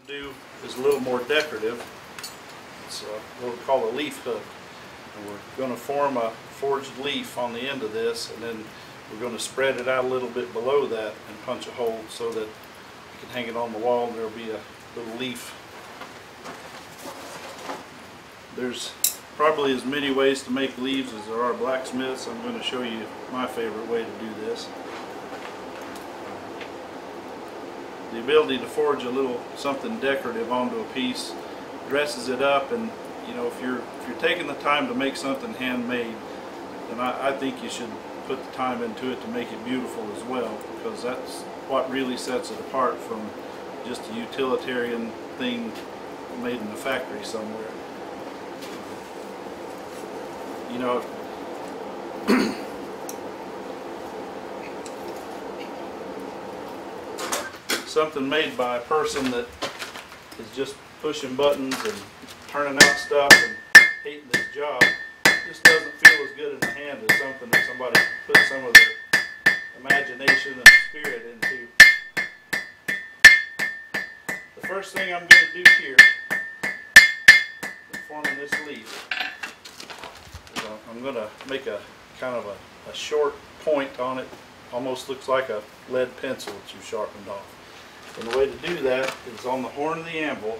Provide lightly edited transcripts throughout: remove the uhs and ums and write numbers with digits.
do is a little more decorative. It's what we call a leaf hook. And we're going to form a forged leaf on the end of this, and then we're going to spread it out a little bit below that and punch a hole so that you can hang it on the wall and there'll be a little leaf. There's probably as many ways to make leaves as there are blacksmiths. I'm going to show you my favorite way to do this. The ability to forge a little something decorative onto a piece dresses it up, and you know, if you're taking the time to make something handmade, then I think you should put the time into it to make it beautiful as well, because that's what really sets it apart from just a utilitarian thing made in a factory somewhere. You know, something made by a person that is just pushing buttons and turning out stuff and hating his job just doesn't feel as good in the hand as something that somebody put some of their imagination and spirit into. The first thing I'm going to do here in forming this leaf is I'm going to make a kind of a short point on it. Almost looks like a lead pencil that you've sharpened off. And the way to do that is on the horn of the anvil,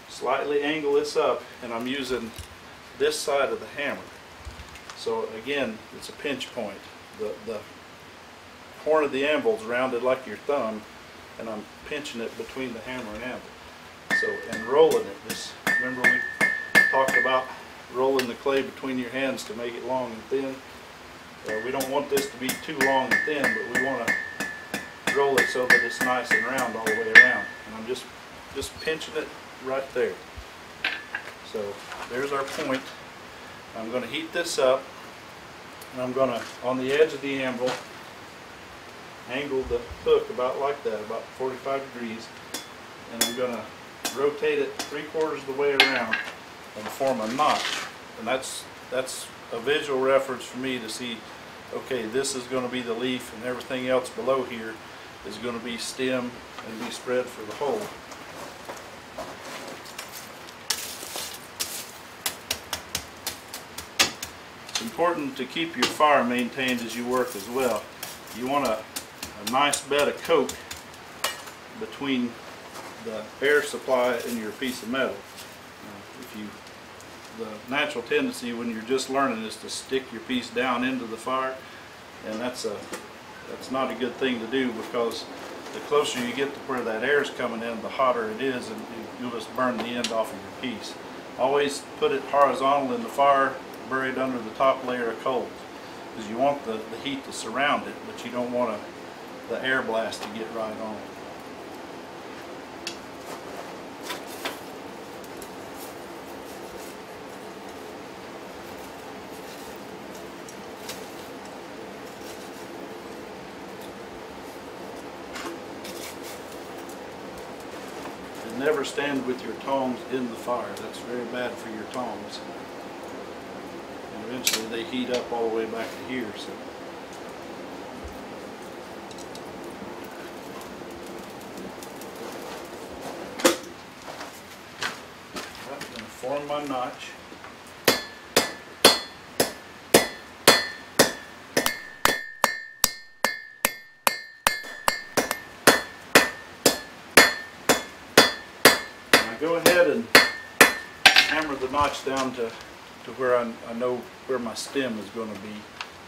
slightly angle this up, and I'm using this side of the hammer. So again, it's a pinch point. The horn of the anvil is rounded like your thumb, and I'm pinching it between the hammer and anvil. So, and rolling it. Just remember we talked about rolling the clay between your hands to make it long and thin. We don't want this to be too long and thin, but we want to roll it so that it's nice and round all the way around. And I'm just pinching it right there. So there's our point. I'm going to heat this up, and I'm going to, on the edge of the anvil, angle the hook about like that, about 45 degrees, and I'm going to rotate it 3/4 of the way around and form a notch. And that's a visual reference for me to see, okay, this is going to be the leaf, and everything else below here is going to be stem and be spread for the hole. It's important to keep your fire maintained as you work as well. You want a nice bed of coke between the air supply and your piece of metal. The natural tendency when you're just learning is to stick your piece down into the fire, and that's not a good thing to do, because the closer you get to where that air is coming in, the hotter it is, and you'll just burn the end off of your piece. Always put it horizontal in the fire, buried under the top layer of coals, because you want the heat to surround it, but you don't want the air blast to get right on it. Never stand with your tongs in the fire. That's very bad for your tongs. And eventually they heat up all the way back to here. So I'm going to form my notch. Go ahead and hammer the notch down to where I know where my stem is going to be.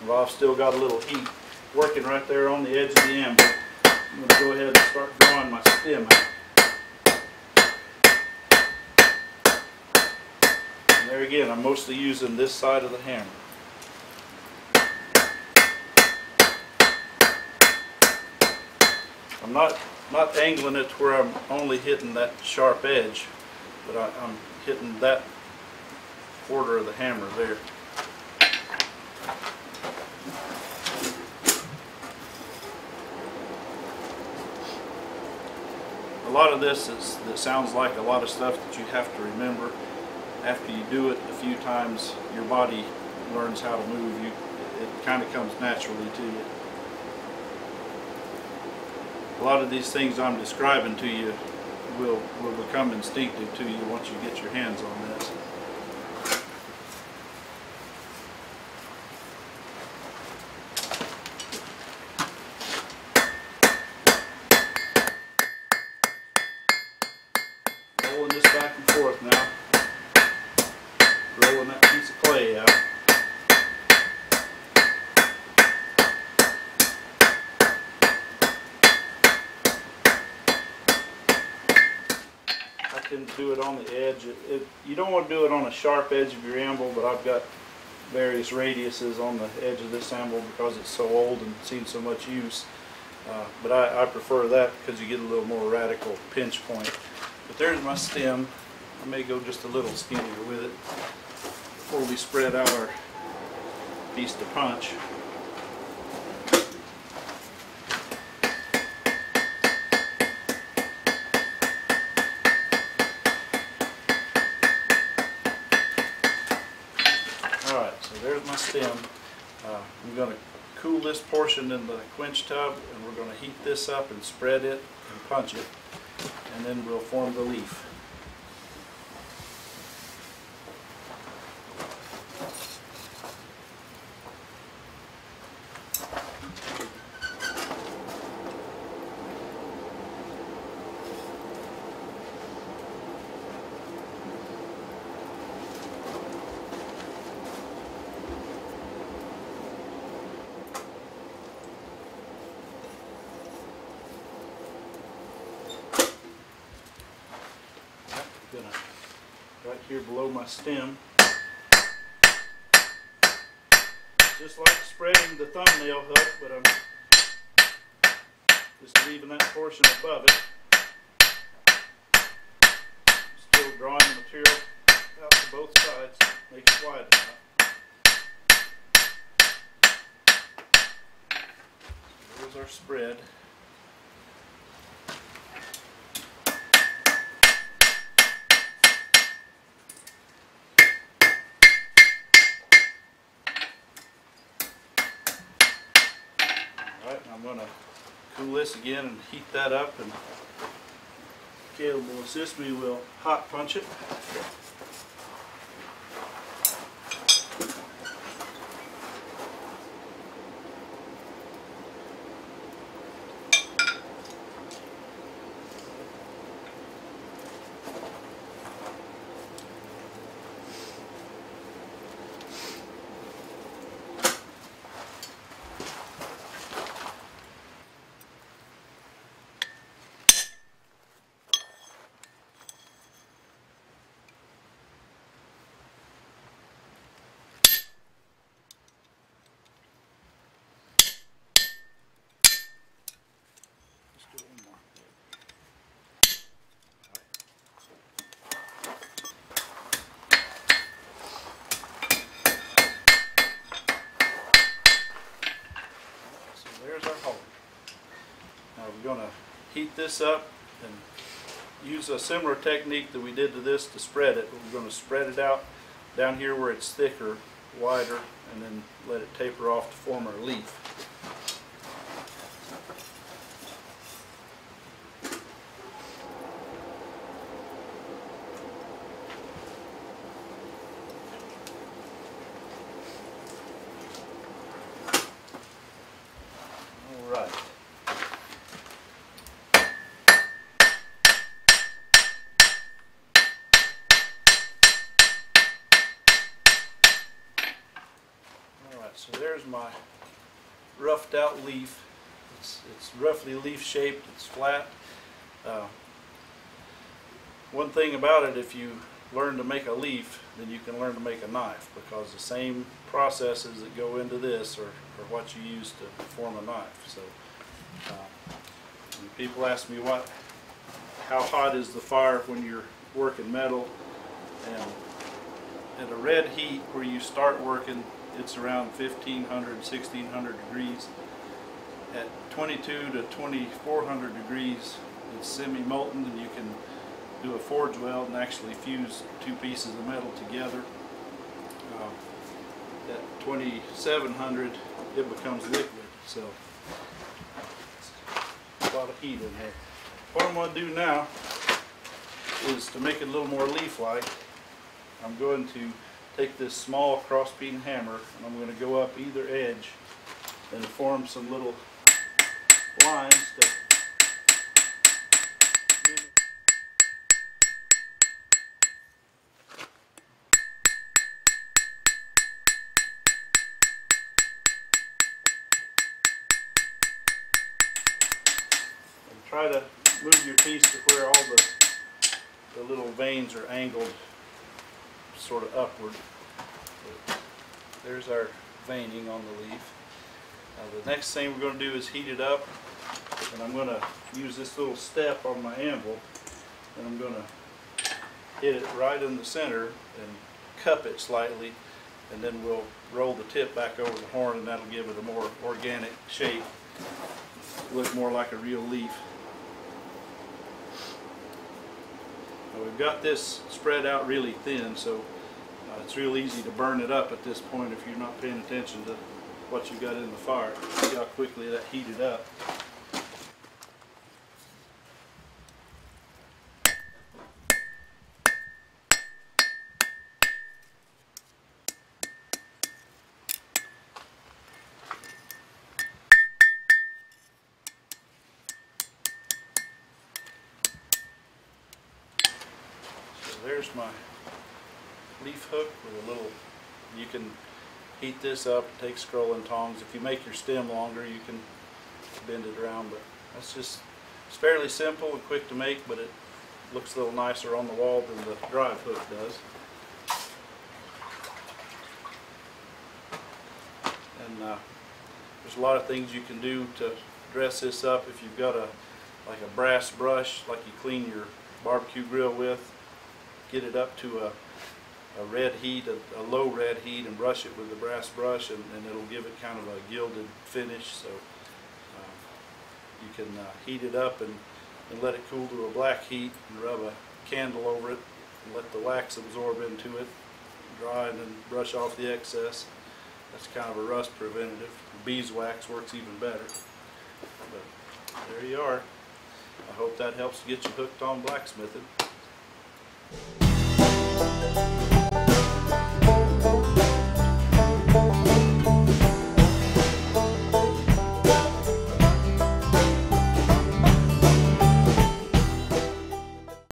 Well, I've still got a little heat working right there on the edge of the anvil. I'm going to go ahead and start drawing my stem out. And there again, I'm mostly using this side of the hammer. I'm not angling it to where I'm only hitting that sharp edge, but I'm hitting that quarter of the hammer there. A lot of this that sounds like a lot of stuff that you have to remember. After you do it a few times, your body learns how to move. It kind of comes naturally to you. A lot of these things I'm describing to you will become instinctive to you once you get your hands on this. Rolling this back and forth now, rolling that piece of clay out. To do it on the edge. You don't want to do it on a sharp edge of your anvil, but I've got various radiuses on the edge of this anvil because it's so old and seen so much use. But I prefer that because you get a little more radical pinch point. But there's my stem. I may go just a little skinnier with it before we spread out our piece to punch. There's my stem. I'm going to cool this portion in the quench tub, and we're going to heat this up and spread it and punch it, and then we'll form the leaf. Right here below my stem, just like spreading the thumbnail hook, but I'm just leaving that portion above it. Still drawing the material out to both sides, make it wide enough. So there's our spread. I'm going to cool this again and heat that up, and Caleb will assist me. We'll hot punch it. There's our hole. Now we're going to heat this up and use a similar technique that we did to this to spread it. We're going to spread it out down here where it's thicker, wider, and then let it taper off to form our leaf. Right. Alright, so there's my roughed out leaf. It's roughly leaf shaped, it's flat. One thing about it, if you learn to make a leaf, then you can learn to make a knife, because the same processes that go into this are what you use to form a knife. So when people ask me how hot is the fire when you're working metal, and at a red heat where you start working, it's around 1500, 1600 degrees. At 22 to 2400 degrees, it's semi-molten, and you can do a forge weld and actually fuse two pieces of metal together. At 2700, it becomes liquid, so it's a lot of heat in there. What I'm going to do now is to make it a little more leaf-like. I'm going to take this small cross-peen hammer and I'm going to go up either edge and form some little lines to try to move your piece to where all the little veins are angled sort of upward. There's our veining on the leaf. The next thing we're going to do is heat it up, and I'm going to use this little step on my anvil, and I'm going to hit it right in the center and cup it slightly, and then we'll roll the tip back over the horn, and that'll give it a more organic shape, look more like a real leaf. Now we've got this spread out really thin, so it's real easy to burn it up at this point if you're not paying attention to what you got in the fire. See how quickly that heated up. There's my leaf hook with a little, you can heat this up, it takes scrolling tongs. If you make your stem longer, you can bend it around, but that's just, it's fairly simple and quick to make, but it looks a little nicer on the wall than the drive hook does. And there's a lot of things you can do to dress this up. If you've got like a brass brush, like you clean your barbecue grill with, get it up to a red heat, a low red heat, and brush it with the brass brush, and it'll give it kind of a gilded finish. So you can heat it up and let it cool to a black heat, and rub a candle over it and let the wax absorb into it, dry, and then brush off the excess. That's kind of a rust preventative. Beeswax works even better. But there you are. I hope that helps get you hooked on blacksmithing.